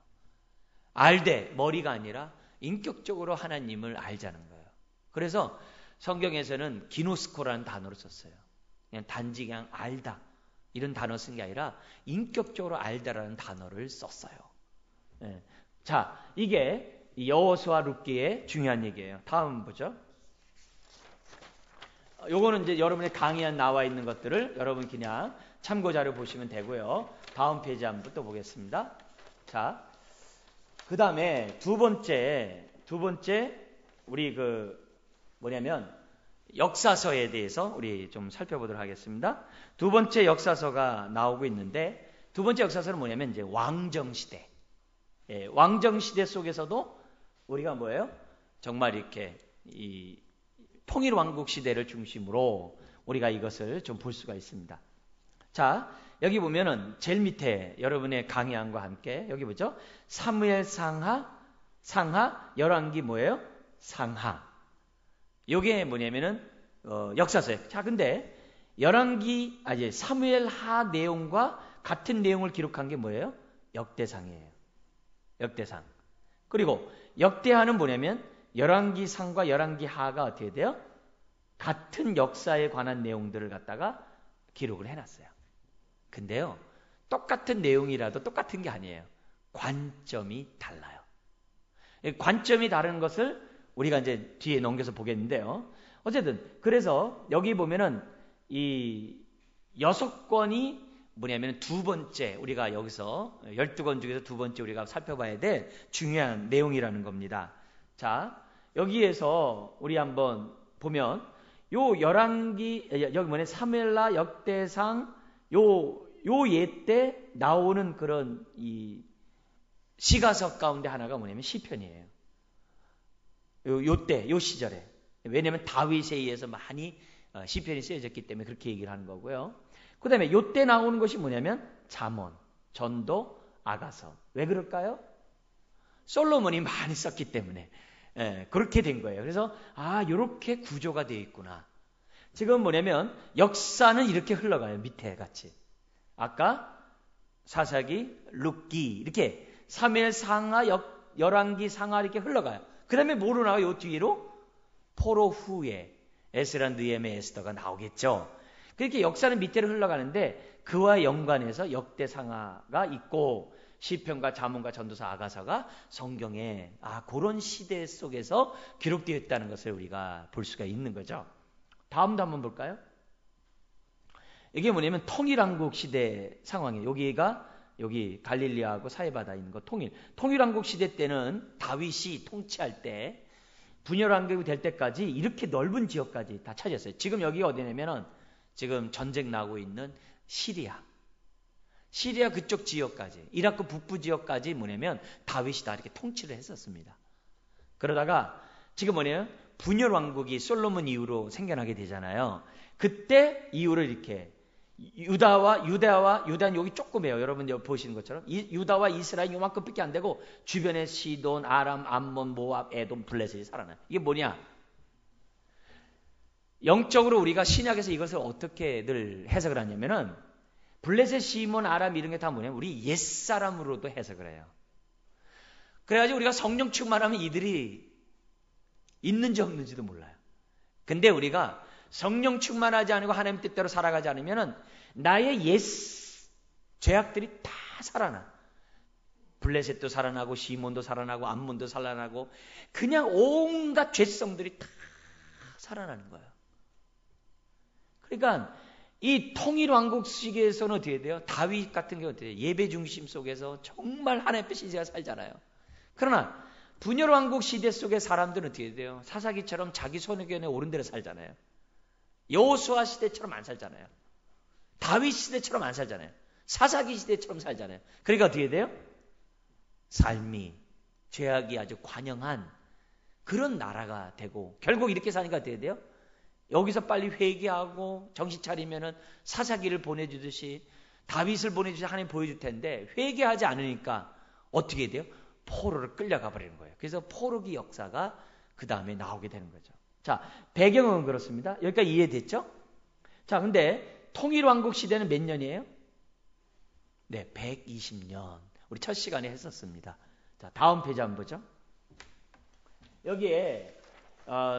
알되 머리가 아니라 인격적으로 하나님을 알자는 거예요. 그래서 성경에서는 기노스코라는 단어를 썼어요. 그냥 단지 그냥 알다 이런 단어 쓴 게 아니라 인격적으로 알다라는 단어를 썼어요. 네. 자, 이게 여호수아 룻기의 중요한 얘기예요. 다음 보죠. 요거는 이제 여러분의 강의에 나와 있는 것들을 여러분 그냥 참고 자료 보시면 되고요. 다음 페이지 한번 또 보겠습니다. 자, 그 다음에 두 번째 우리 뭐냐면 역사서에 대해서 우리 좀 살펴보도록 하겠습니다. 두 번째 역사서가 나오고 있는데 두 번째 역사서는 뭐냐면 이제 왕정시대. 예, 왕정시대 속에서도 우리가 뭐예요? 정말 이렇게 이 통일왕국 시대를 중심으로 우리가 이것을 좀 볼 수가 있습니다. 자, 여기 보면은 제일 밑에 여러분의 강의안과 함께 여기 보죠. 사무엘 상하, 열왕기 뭐예요? 상하. 요게 뭐냐면은 역사서예요. 자, 근데 열왕기 사무엘 하 내용과 같은 내용을 기록한 게 뭐예요? 역대상이에요. 역대상. 그리고 역대하는 뭐냐면 열왕기 상과 열왕기 하가 어떻게 돼요? 같은 역사에 관한 내용들을 갖다가 기록을 해놨어요. 근데요, 똑같은 내용이라도 똑같은 게 아니에요. 관점이 달라요. 관점이 다른 것을 우리가 이제 뒤에 넘겨서 보겠는데요. 어쨌든 그래서 여기 보면은 이 6권이 뭐냐면 두 번째 우리가 여기서 12권 중에서 두 번째 우리가 살펴봐야 될 중요한 내용이라는 겁니다. 자, 여기에서 우리 한번 보면 요 열왕기 여기 뭐냐 사무엘하 역대상 요 예 때 나오는 그런 이 시가석 가운데 하나가 뭐냐면 시편이에요. 요 시절에. 왜냐하면 다윗에 의해서 많이 시편이 쓰여졌기 때문에 그렇게 얘기를 하는 거고요. 그 다음에 요때 나오는 것이 뭐냐면 잠언, 전도, 아가서. 왜 그럴까요? 솔로몬이 많이 썼기 때문에 그렇게 된 거예요. 그래서 요렇게 구조가 되어 있구나. 지금 뭐냐면 역사는 이렇게 흘러가요. 밑에 같이. 아까 사사기, 룻기 이렇게 사무엘 상하, 열왕기 상하 이렇게 흘러가요. 그 다음에 뭐로 나와요? 요 뒤로 포로 후에 에스라 느헤미야 에스더가 나오겠죠. 그렇게 역사는 밑으로 흘러가는데 그와 연관해서 역대상하가 있고 시편과 잠언과 전도서 아가서가 성경에 그런 시대 속에서 기록되어 있다는 것을 우리가 볼 수가 있는 거죠. 다음도 한번 볼까요? 이게 뭐냐면 통일왕국 시대 상황이에요. 여기 갈릴리하고 사해바다에 있는 거 통일왕국 시대 때는 다윗이 통치할 때 분열왕국이 될 때까지 이렇게 넓은 지역까지 다 차지했어요. 지금 여기가 어디냐면은 지금 전쟁 나고 있는 시리아 그쪽 지역까지 이라크 북부 지역까지 뭐냐면 다윗이 다 이렇게 통치를 했었습니다. 그러다가 지금 뭐냐면 분열왕국이 솔로몬 이후로 생겨나게 되잖아요. 그때 이후로 이렇게 유다는 여기 조그매요. 여러분 여기 보시는 것처럼 유다와 이스라엘 요만큼밖에 안 되고 주변에 시돈, 아람, 암몬, 모압, 에돔, 블레셋이 살아나요. 이게 뭐냐? 영적으로 우리가 신약에서 이것을 어떻게 늘 해석을 하냐면은 블레셋, 시몬, 아람 이런 게 다 뭐냐면 우리 옛사람으로도 해석을 해요. 그래가지고 우리가 성령 충만하면 이들이 있는지 없는지도 몰라요. 근데 우리가 성령 충만하지 않고 하나님 뜻대로 살아가지 않으면은 나의 옛 죄악들이 다 살아나. 블레셋도 살아나고 시몬도 살아나고 암몬도 살아나고 그냥 온갖 죄성들이 다 살아나는 거예요. 그러니까 이 통일왕국 시기에서는 어떻게 돼요? 다윗 같은 경우 어떻게 돼요? 예배 중심 속에서 정말 하나님의 신세가 살잖아요. 그러나 분열왕국 시대 속의 사람들은 어떻게 돼요? 사사기처럼 자기 손의견에 옳은 대로 살잖아요. 여호수아 시대처럼 안 살잖아요. 다윗 시대처럼 안 살잖아요. 사사기 시대처럼 살잖아요. 그러니까 어떻게 돼요? 삶이 죄악이 아주 관영한 그런 나라가 되고 결국 이렇게 사니까 어떻게 돼요? 여기서 빨리 회개하고 정신 차리면은 사사기를 보내주듯이 다윗을 보내주듯이 하나님 보여줄 텐데 회개하지 않으니까 어떻게 돼요? 포로를 끌려가 버리는 거예요. 그래서 포로기 역사가 그 다음에 나오게 되는 거죠. 자, 배경은 그렇습니다. 여기까지 이해됐죠? 자, 근데 통일왕국 시대는 몇 년이에요? 네, 120년. 우리 첫 시간에 했었습니다. 자, 다음 페이지 한번 보죠. 여기에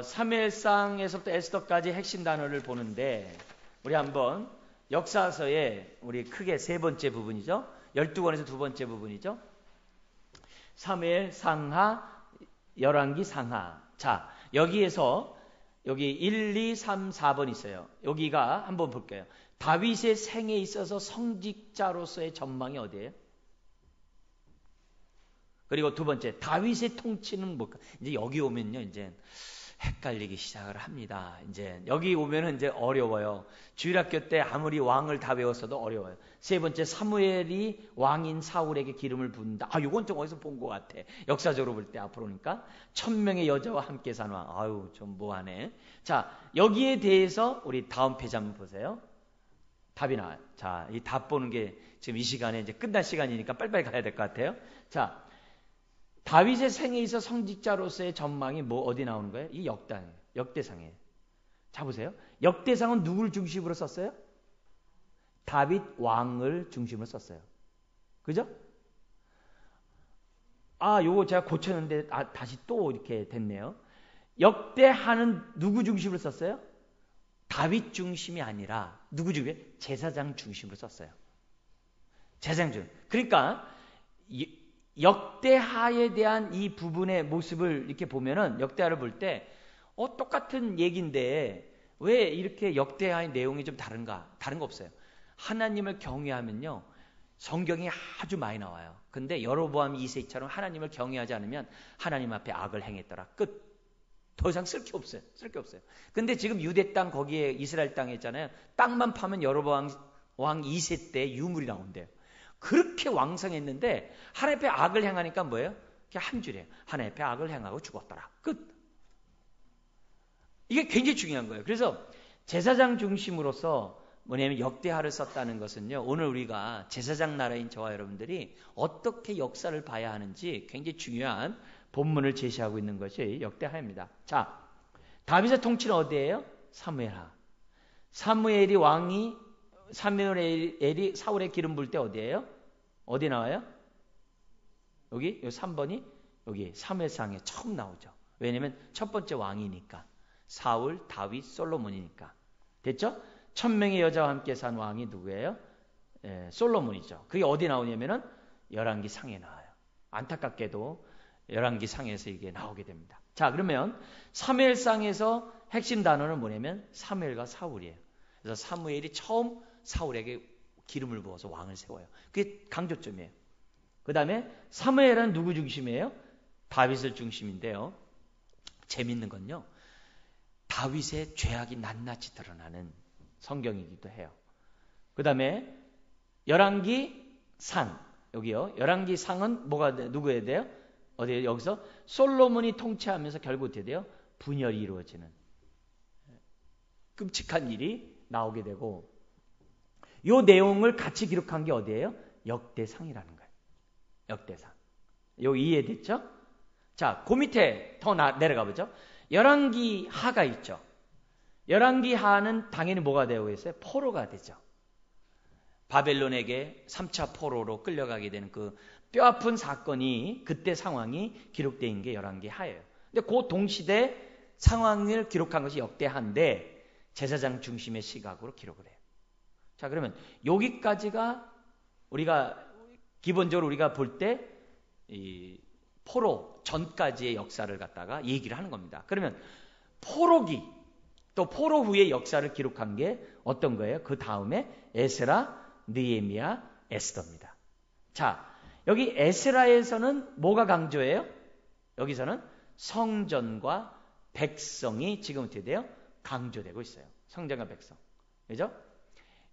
사무엘상에서부터 에스더까지 핵심 단어를 보는데 우리 한번 역사서에 우리 크게 세 번째 부분이죠. 12권에서 두 번째 부분이죠. 사무엘 상하, 열왕기 상하. 자, 여기에서 여기 1, 2, 3, 4번 있어요. 여기가 한번 볼게요. 다윗의 생에 있어서 성직자로서의 전망이 어디예요? 그리고 두 번째, 다윗의 통치는 뭘까? 이제 여기 오면요, 이제 헷갈리기 시작을 합니다. 이제 여기 오면은 이제 어려워요. 주일학교 때 아무리 왕을 다 외웠어도 어려워요. 세 번째, 사무엘이 왕인 사울에게 기름을 붓는다. 아, 이건 좀 어디서 본 것 같아. 역사적으로 볼 때 앞으로니까 1000명의 여자와 함께 사는 왕. 아유, 좀 뭐하네. 자, 여기에 대해서 우리 다음 페이지 한번 보세요. 답이 나와요. 자, 이 답 보는 게 지금 이 시간에 이제 끝날 시간이니까 빨리빨리 가야 될 것 같아요. 자, 다윗의 생에 있어 성직자로서의 전망이 뭐 어디 나오는 거예요? 이 역당이에요. 역대상이에요. 자, 보세요. 역대상은 누구를 중심으로 썼어요? 다윗 왕을 중심으로 썼어요. 그죠? 아, 요거 제가 고쳤는데 다시 또 이렇게 됐네요. 역대하는 누구 중심으로 썼어요? 다윗 중심이 아니라 누구 중심이에요? 제사장 중심으로 썼어요. 제사장 중심. 그러니까 역대하에 대한 이 부분의 모습을 이렇게 보면은 역대하를 볼 때 똑같은 얘기인데 왜 이렇게 역대하의 내용이 좀 다른가? 다른 거 없어요. 하나님을 경외하면요. 성경이 아주 많이 나와요. 근데 여로보암 2세처럼 하나님을 경외하지 않으면 하나님 앞에 악을 행했더라. 끝. 더 이상 쓸 게 없어요. 쓸 게 없어요. 근데 지금 유대 땅 거기에 이스라엘 땅에 있잖아요. 땅만 파면 여로보암 왕 2세 때 유물이 나온대요. 그렇게 왕성했는데 하나님 앞에 악을 행하니까 뭐예요? 그냥 한 줄이에요. 하나님 앞에 악을 행하고 죽었더라. 끝. 이게 굉장히 중요한 거예요. 그래서 제사장 중심으로서 뭐냐면 역대하를 썼다는 것은요. 오늘 우리가 제사장 나라인 저와 여러분들이 어떻게 역사를 봐야 하는지 굉장히 중요한 본문을 제시하고 있는 것이 역대하입니다. 자, 다윗의 통치는 어디예요? 사무엘하. 사무엘이 사울의 기름 불 때 어디예요? 어디 나와요? 여기 3번이 여기 사무엘상에 처음 나오죠. 왜냐면 첫 번째 왕이니까. 사울, 다윗, 솔로몬이니까. 됐죠? 1000명의 여자와 함께 산 왕이 누구예요? 솔로몬이죠. 그게 어디 나오냐면은 열왕기 상에 나와요. 안타깝게도 열왕기 상에서 이게 나오게 됩니다. 자, 그러면 사무엘상에서 핵심 단어는 뭐냐면 사무엘과 사울이에요. 그래서 사무엘이 처음 사울에게 기름을 부어서 왕을 세워요. 그게 강조점이에요. 그 다음에 사무엘은 누구 중심이에요? 다윗을 중심인데요. 재밌는 건요. 다윗의 죄악이 낱낱이 드러나는 성경이기도 해요. 그 다음에 열왕기 상 여기요. 열왕기 상은 누구에 돼요? 어디에 여기서 솔로몬이 통치하면서 결국 어떻게 돼요? 분열이 이루어지는 끔찍한 일이 나오게 되고 이 내용을 같이 기록한 게 어디예요? 역대상이라는 거예요. 역대상. 요 이해됐죠? 자, 그 밑에 더 내려가 보죠. 열왕기 하가 있죠. 열왕기 하는 당연히 뭐가 되고 있어요? 포로가 되죠. 바벨론에게 3차 포로로 끌려가게 되는 그 뼈아픈 사건이 그때 상황이 기록된 게 열왕기 하예요. 근데 그 동시대 상황을 기록한 것이 역대하인데 제사장 중심의 시각으로 기록을 해요. 자, 그러면 여기까지가 우리가 기본적으로 우리가 볼 때 이 포로 전까지의 역사를 갖다가 얘기를 하는 겁니다. 그러면 포로기 또 포로 후의 역사를 기록한 게 어떤 거예요? 그 다음에 에스라, 느헤미야, 에스더입니다. 자, 여기 에스라에서는 뭐가 강조해요? 여기서는 성전과 백성이 지금 어떻게 돼요? 강조되고 있어요. 성전과 백성. 그죠?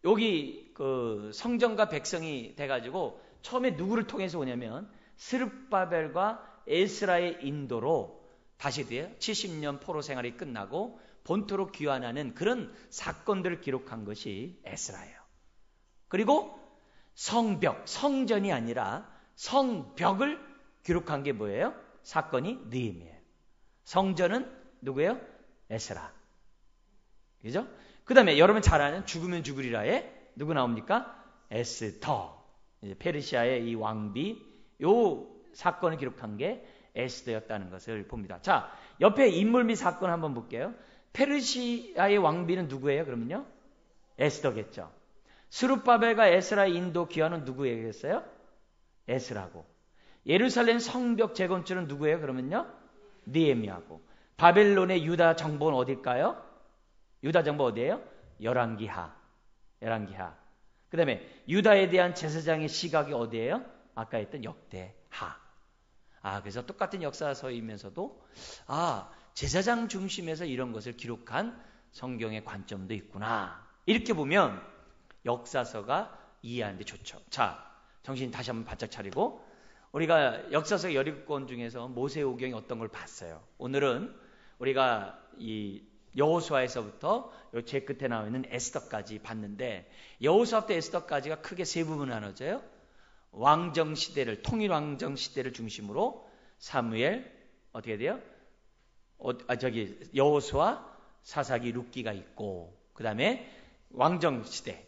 여기 그 성전과 백성이 돼가지고 처음에 누구를 통해서 오냐면 스룹바벨과 에스라의 인도로 다시 뒤에 70년 포로 생활이 끝나고 본토로 귀환하는 그런 사건들을 기록한 것이 에스라예요. 그리고 성벽, 성전이 아니라 성벽을 기록한 게 뭐예요? 사건이 느헤미야예요. 성전은 누구예요? 에스라. 그죠? 그 다음에 여러분 잘 아는 죽으면 죽으리라에 누구 나옵니까? 에스더. 페르시아의 이 왕비, 요 사건을 기록한 게 에스더였다는 것을 봅니다. 자, 옆에 인물 및 사건 한번 볼게요. 페르시아의 왕비는 누구예요? 그러면요? 에스더겠죠. 스룹바벨과 에스라의 인도 귀환은 누구에게겠어요? 에스라고. 예루살렘 성벽 재건축은 누구예요? 그러면요? 느헤미야고. 바벨론의 유다 정복은 어딜까요? 유다 정복 어디예요? 열왕기하. 그 다음에 유다에 대한 제사장의 시각이 어디예요? 아까 했던 역대하. 그래서 똑같은 역사서이면서도 제사장 중심에서 이런 것을 기록한 성경의 관점도 있구나. 이렇게 보면 역사서가 이해하는데 좋죠. 자, 정신 다시 한번 바짝 차리고 우리가 역사서 17권 중에서 모세오경이 어떤 걸 봤어요. 오늘은 우리가 이 여호수아에서부터 제 끝에 나와 있는 에스더까지 봤는데 여호수아부터 에스더까지가 크게 세 부분으로 나눠져요. 왕정 시대를 통일 왕정 시대를 중심으로 사무엘 어떻게 돼요? 여호수아, 사사기, 룻기가 있고 그 다음에 왕정 시대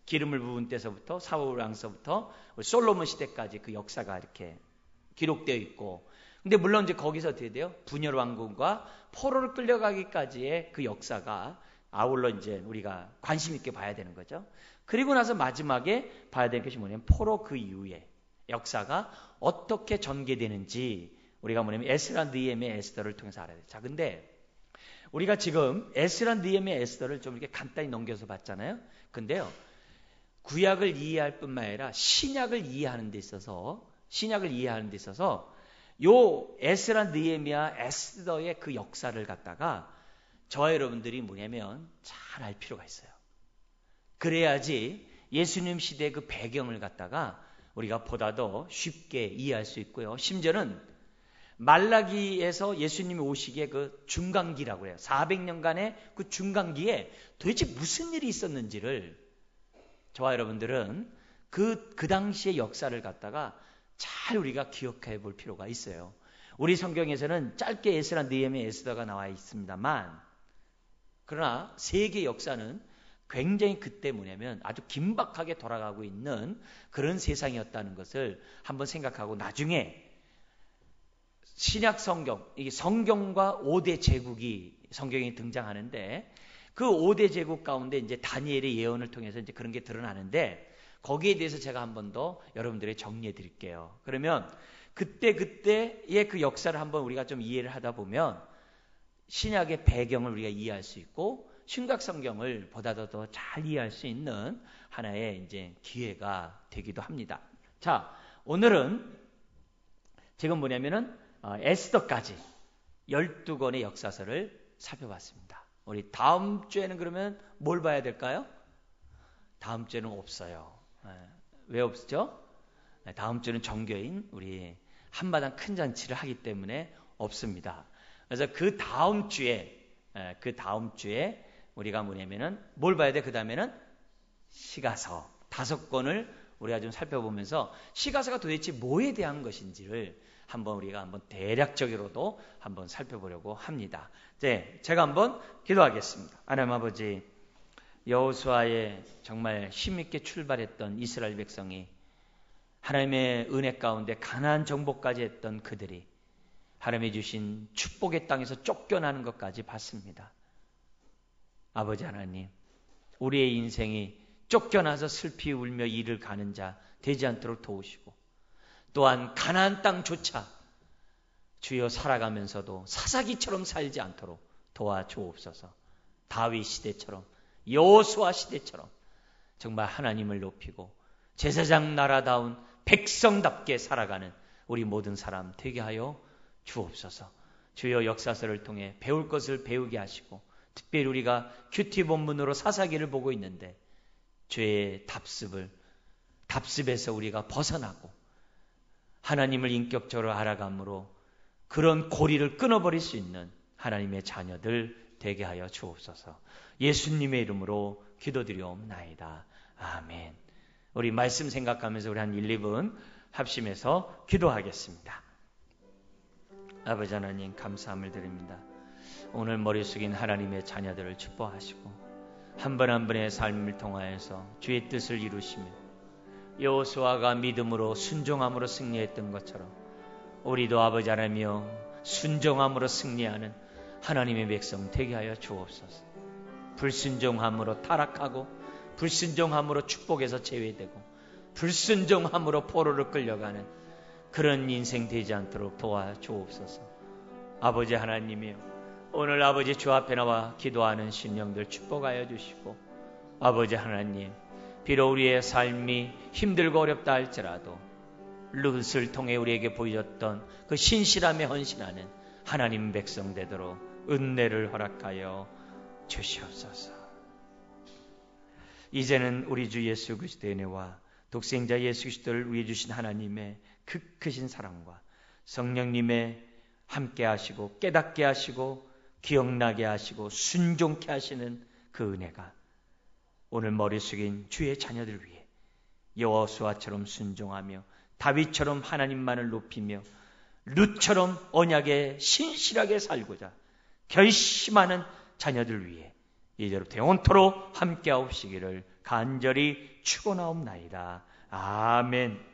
기름을 부은 때서부터 사울 왕서부터 솔로몬 시대까지 그 역사가 이렇게 기록되어 있고 근데 물론 이제 거기서 어떻게 돼요? 분열 왕국과 포로를 끌려가기까지의 그 역사가 아울러 이제 우리가 관심 있게 봐야 되는 거죠. 그리고 나서 마지막에 봐야 될 것이 뭐냐면 포로 그 이후에 역사가 어떻게 전개되는지 우리가 뭐냐면 에스라 느헤미야 에스더를 통해서 알아야 돼요. 자, 근데 우리가 지금 에스라 느헤미야 에스더를 좀 이렇게 간단히 넘겨서 봤잖아요. 근데요, 구약을 이해할 뿐만 아니라 신약을 이해하는 데 있어서 요 에스라 느헤미야 에스더의 그 역사를 갖다가 저와 여러분들이 뭐냐면 잘 알 필요가 있어요. 그래야지 예수님 시대의 그 배경을 갖다가 우리가 보다 더 쉽게 이해할 수 있고요. 심지어는 말라기에서 예수님이 오시기에 그 중간기라고 해요. 400년간의 그 중간기에 도대체 무슨 일이 있었는지를 저와 여러분들은 그 당시의 역사를 갖다가 잘 우리가 기억해 볼 필요가 있어요. 우리 성경에서는 짧게 에스라 느헤미야 에스더가 나와 있습니다만 그러나 세계 역사는 굉장히 그때 뭐냐면 아주 긴박하게 돌아가고 있는 그런 세상이었다는 것을 한번 생각하고 나중에 신약 성경, 이게 성경과 5대 제국이 성경에 등장하는데 그 5대 제국 가운데 이제 다니엘의 예언을 통해서 이제 그런 게 드러나는데 거기에 대해서 제가 한 번 더 여러분들에게 정리해 드릴게요. 그러면 그때의 그 역사를 한번 우리가 좀 이해를 하다 보면 신약의 배경을 우리가 이해할 수 있고 신약 성경을 보다 더 잘 이해할 수 있는 하나의 이제 기회가 되기도 합니다. 자, 오늘은 지금 뭐냐면은 에스더까지 12권의 역사서를 살펴봤습니다. 우리 다음 주에는 그러면 뭘 봐야 될까요? 다음 주에는 없어요. 왜 없죠? 다음 주는 정교인 우리 한마당 큰 잔치를 하기 때문에 없습니다. 그래서 그 다음 주에 우리가 뭐냐면은 뭘 봐야 돼? 그 다음에는 시가서 5권을 우리가 좀 살펴보면서 시가서가 도대체 뭐에 대한 것인지를 우리가 대략적으로도 한번 살펴보려고 합니다. 네, 제가 한번 기도하겠습니다. 하나님 아버지, 여호수아의 정말 힘있게 출발했던 이스라엘 백성이 하나님의 은혜 가운데 가나안 정복까지 했던 그들이 하나님이 주신 축복의 땅에서 쫓겨나는 것까지 봤습니다. 아버지 하나님, 우리의 인생이 쫓겨나서 슬피 울며 이를 가는 자 되지 않도록 도우시고 또한 가나안 땅조차 주여 살아가면서도 사사기처럼 살지 않도록 도와주옵소서. 다윗 시대처럼 여호수아 시대처럼 정말 하나님을 높이고 제사장 나라다운 백성답게 살아가는 우리 모든 사람 되게 하여 주옵소서. 주여 역사서를 통해 배울 것을 배우게 하시고 특별히 우리가 큐티 본문으로 사사기를 보고 있는데 죄의 답습에서 우리가 벗어나고 하나님을 인격적으로 알아감으로 그런 고리를 끊어버릴 수 있는 하나님의 자녀들 되게 하여 주옵소서. 예수님의 이름으로 기도드리옵나이다. 아멘. 우리 말씀 생각하면서 우리 한 1, 2분 합심해서 기도하겠습니다. 아버지 하나님, 감사함을 드립니다. 오늘 머리 숙인 하나님의 자녀들을 축복하시고 한 분 한 분의 삶을 통하여서 주의 뜻을 이루시며 여호수아가 믿음으로 순종함으로 승리했던 것처럼 우리도 아버지 하나며 순종함으로 승리하는 하나님의 백성 되게 하여 주옵소서. 불순종함으로 타락하고 불순종함으로 축복에서 제외되고 불순종함으로 포로로 끌려가는 그런 인생 되지 않도록 도와주옵소서. 아버지 하나님이여, 오늘 아버지 주 앞에 나와 기도하는 심령들 축복하여 주시고, 아버지 하나님, 비록 우리의 삶이 힘들고 어렵다 할지라도 룻을 통해 우리에게 보여줬던 그 신실함에 헌신하는 하나님 백성 되도록 은혜를 허락하여 주시옵소서. 이제는 우리 주 예수 그리스도의 은혜와 독생자 예수 그리스도를 위해 주신 하나님의 그 크신 사랑과 성령님의 함께 하시고 깨닫게 하시고 기억나게 하시고 순종케 하시는 그 은혜가 오늘 머리 숙인 주의 자녀들 위해 여호수아처럼 순종하며 다윗처럼 하나님만을 높이며 룻처럼 언약에 신실하게 살고자 결심하는 자녀들 위해 이제부터 영원토록 함께하옵시기를 간절히 축원하옵나이다. 아멘.